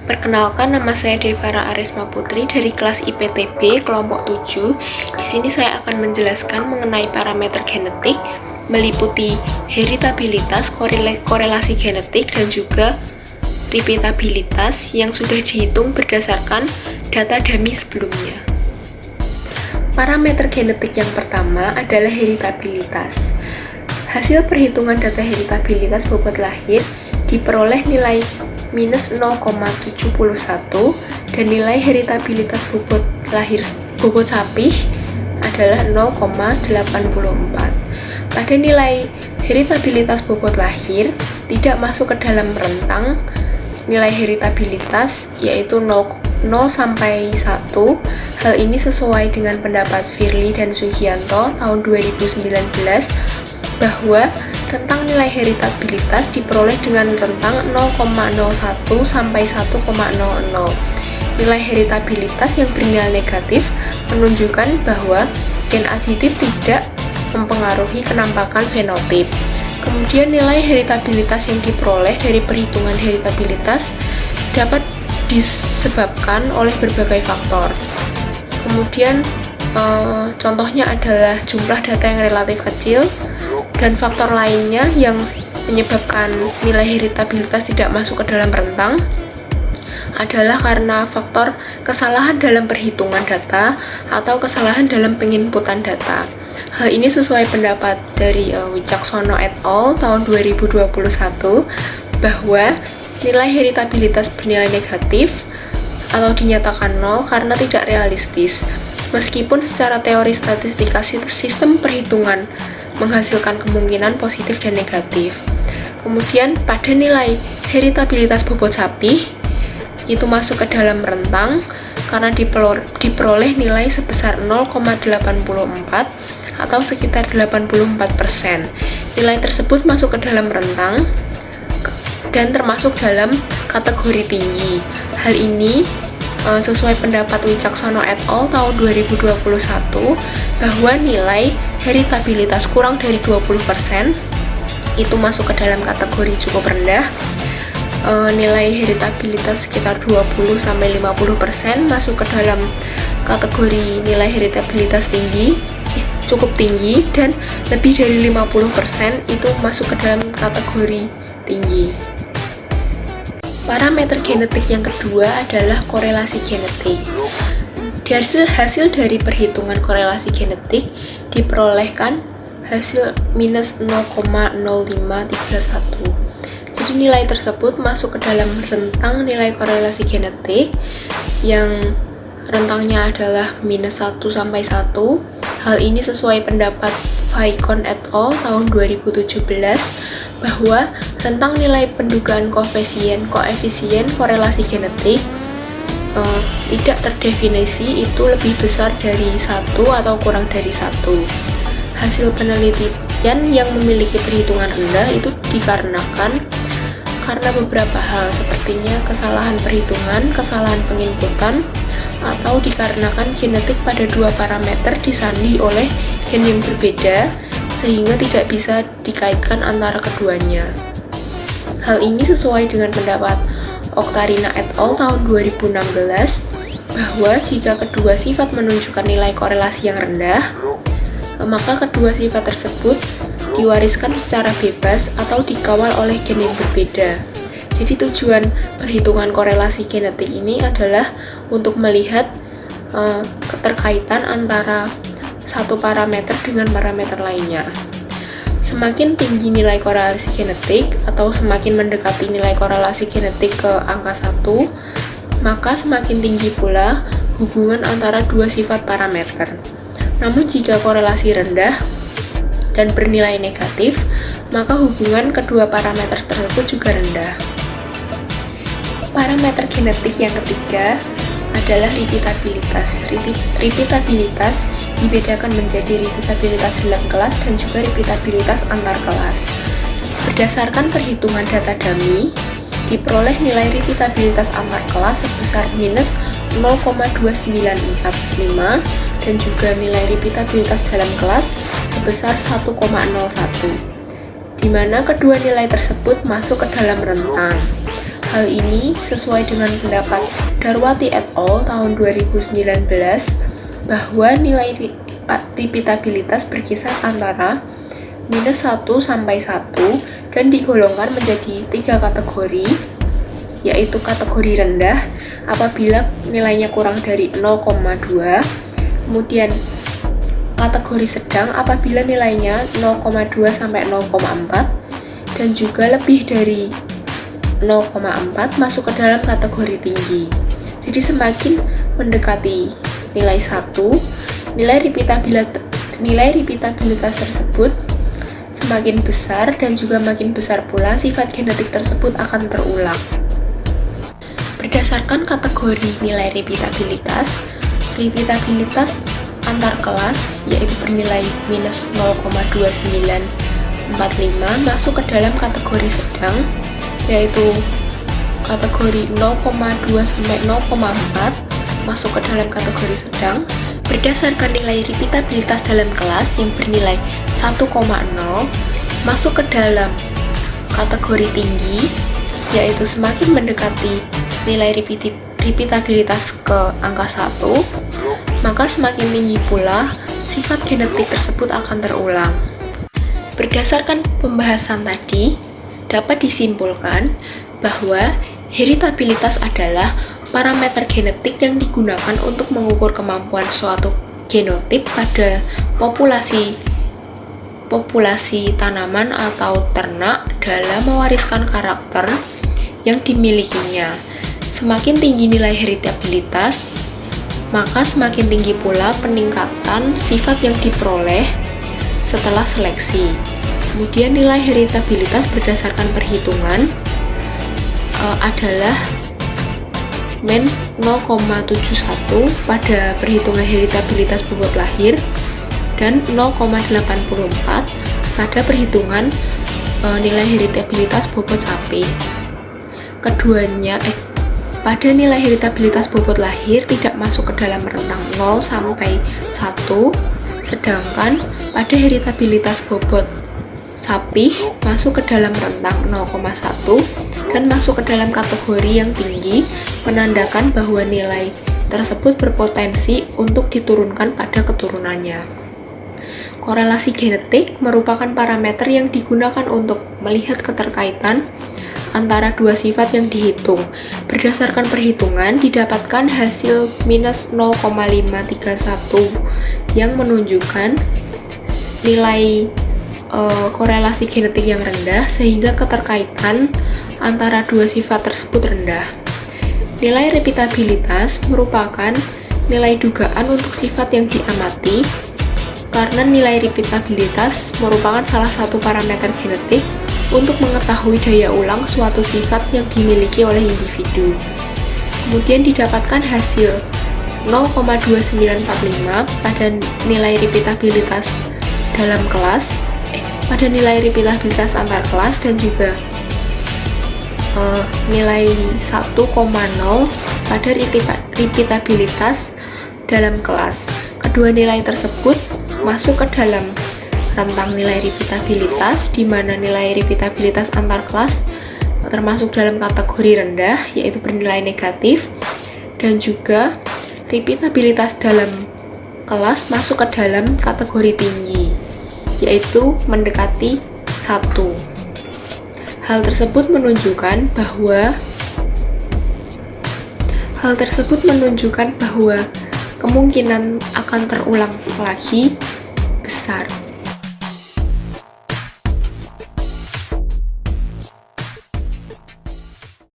Perkenalkan, nama saya Devara Arisma Putri dari kelas IPTB kelompok 7. Di sini saya akan menjelaskan mengenai parameter genetik, meliputi heritabilitas, korelasi genetik, dan juga repeatabilitas yang sudah dihitung berdasarkan data dummy sebelumnya. Parameter genetik yang pertama adalah heritabilitas. Hasil perhitungan data heritabilitas bobot lahir diperoleh nilai minus 0,71 dan nilai heritabilitas bobot sapi adalah 0,84. Pada nilai heritabilitas bobot lahir tidak masuk ke dalam rentang nilai heritabilitas, yaitu 0 sampai 1. Hal ini sesuai dengan pendapat Firly dan Sugianto tahun 2019 bahwa rentang nilai heritabilitas diperoleh dengan rentang 0,01 sampai 1,00. Nilai heritabilitas yang bernilai negatif menunjukkan bahwa gen aditif tidak mempengaruhi kenampakan fenotip. Kemudian nilai heritabilitas yang diperoleh dari perhitungan heritabilitas dapat disebabkan oleh berbagai faktor. Kemudian contohnya adalah jumlah data yang relatif kecil, dan faktor lainnya yang menyebabkan nilai heritabilitas tidak masuk ke dalam rentang adalah karena faktor kesalahan dalam perhitungan data atau kesalahan dalam penginputan data. Hal ini sesuai pendapat dari Wicaksono et al. Tahun 2021 bahwa nilai heritabilitas bernilai negatif atau dinyatakan nol karena tidak realistis. Meskipun secara teori statistika sistem perhitungan menghasilkan kemungkinan positif dan negatif. Kemudian pada nilai heritabilitas bobot sapi itu masuk ke dalam rentang karena diperoleh nilai sebesar 0,84 atau sekitar 84%. Nilai tersebut masuk ke dalam rentang dan termasuk dalam kategori tinggi. Hal ini sesuai pendapat Wicaksono et al. Tahun 2021 bahwa nilai heritabilitas kurang dari 20% itu masuk ke dalam kategori cukup rendah. Nilai heritabilitas sekitar 20-50% masuk ke dalam kategori nilai heritabilitas tinggi, cukup tinggi, dan lebih dari 50% itu masuk ke dalam kategori tinggi. Parameter genetik yang kedua adalah korelasi genetik. Hasil dari perhitungan korelasi genetik diperolehkan hasil minus 0,0531. Jadi nilai tersebut masuk ke dalam rentang nilai korelasi genetik yang rentangnya adalah minus 1 sampai 1. Hal ini sesuai pendapat Vaikon et al. Tahun 2017 bahwa rentang nilai pendugaan koefisien korelasi genetik tidak terdefinisi itu lebih besar dari 1 atau kurang dari 1. Hasil penelitian yang memiliki perhitungan rendah itu dikarenakan karena beberapa hal, sepertinya kesalahan perhitungan, kesalahan penginputan, atau dikarenakan genetik pada dua parameter disandi oleh gen yang berbeda sehingga tidak bisa dikaitkan antara keduanya. Hal ini sesuai dengan pendapat Oktarina et al. Tahun 2016 bahwa jika kedua sifat menunjukkan nilai korelasi yang rendah, maka kedua sifat tersebut diwariskan secara bebas atau dikawal oleh gen yang berbeda. Jadi tujuan perhitungan korelasi genetik ini adalah untuk melihat keterkaitan antara satu parameter dengan parameter lainnya. Semakin tinggi nilai korelasi genetik atau semakin mendekati nilai korelasi genetik ke angka 1, maka semakin tinggi pula hubungan antara dua sifat parameter. Namun jika korelasi rendah dan bernilai negatif, maka hubungan kedua parameter tersebut juga rendah. Parameter genetik yang ketiga adalah repeatabilitas. Repeatabilitas dibedakan menjadi repeatabilitas dalam kelas dan juga repeatabilitas antar kelas. Berdasarkan perhitungan data dummy, diperoleh nilai repeatabilitas antar kelas sebesar minus 0,2945 dan juga nilai repeatabilitas dalam kelas sebesar 1,01, di mana kedua nilai tersebut masuk ke dalam rentang. Hal ini sesuai dengan pendapat Darwati et al. Tahun 2019 bahwa nilai repeatabilitas berkisar antara -1 sampai 1 dan digolongkan menjadi 3 kategori, yaitu kategori rendah apabila nilainya kurang dari 0,2, kemudian kategori sedang apabila nilainya 0,2 sampai 0,4, dan juga lebih dari 0,4 masuk ke dalam kategori tinggi. Jadi semakin mendekati nilai 1, nilai repeatabilitas tersebut semakin besar, dan juga makin besar pula sifat genetik tersebut akan terulang. Berdasarkan kategori nilai repeatabilitas antar kelas yaitu bernilai -0,2945 masuk ke dalam kategori sedang, yaitu kategori 0,2 sampai 0,4 masuk ke dalam kategori sedang. Berdasarkan nilai repeatabilitas dalam kelas yang bernilai 1,0 masuk ke dalam kategori tinggi, yaitu semakin mendekati nilai repeatabilitas ke angka 1, maka semakin tinggi pula sifat genetik tersebut akan terulang. Berdasarkan pembahasan tadi, dapat disimpulkan bahwa heritabilitas adalah parameter genetik yang digunakan untuk mengukur kemampuan suatu genotip pada populasi tanaman atau ternak dalam mewariskan karakter yang dimilikinya. Semakin tinggi nilai heritabilitas, maka semakin tinggi pula peningkatan sifat yang diperoleh setelah seleksi. Kemudian nilai heritabilitas berdasarkan perhitungan adalah min 0,71 pada perhitungan heritabilitas bobot lahir dan 0,84 pada perhitungan nilai heritabilitas bobot sapi. Keduanya pada nilai heritabilitas bobot lahir tidak masuk ke dalam rentang 0 sampai 1, sedangkan pada heritabilitas bobot sapi masuk ke dalam rentang 0,1 dan masuk ke dalam kategori yang tinggi, menandakan bahwa nilai tersebut berpotensi untuk diturunkan pada keturunannya. Korelasi genetik merupakan parameter yang digunakan untuk melihat keterkaitan antara dua sifat yang dihitung. Berdasarkan perhitungan, didapatkan hasil -0,531 yang menunjukkan nilai korelasi genetik yang rendah, sehingga keterkaitan antara dua sifat tersebut rendah. Nilai repeatabilitas merupakan nilai dugaan untuk sifat yang diamati, karena nilai repeatabilitas merupakan salah satu parameter genetik untuk mengetahui daya ulang suatu sifat yang dimiliki oleh individu. Kemudian didapatkan hasil 0,2945 pada nilai repeatabilitas dalam kelas, pada nilai repeatabilitas antar kelas, dan juga nilai 1,0 pada repeatabilitas dalam kelas. Kedua nilai tersebut masuk ke dalam rentang nilai repeatabilitas, di mana nilai repeatabilitas antar kelas termasuk dalam kategori rendah, yaitu bernilai negatif, dan juga repeatabilitas dalam kelas masuk ke dalam kategori tinggi, yaitu mendekati 1. Hal tersebut menunjukkan bahwa kemungkinan akan terulang lagi besar.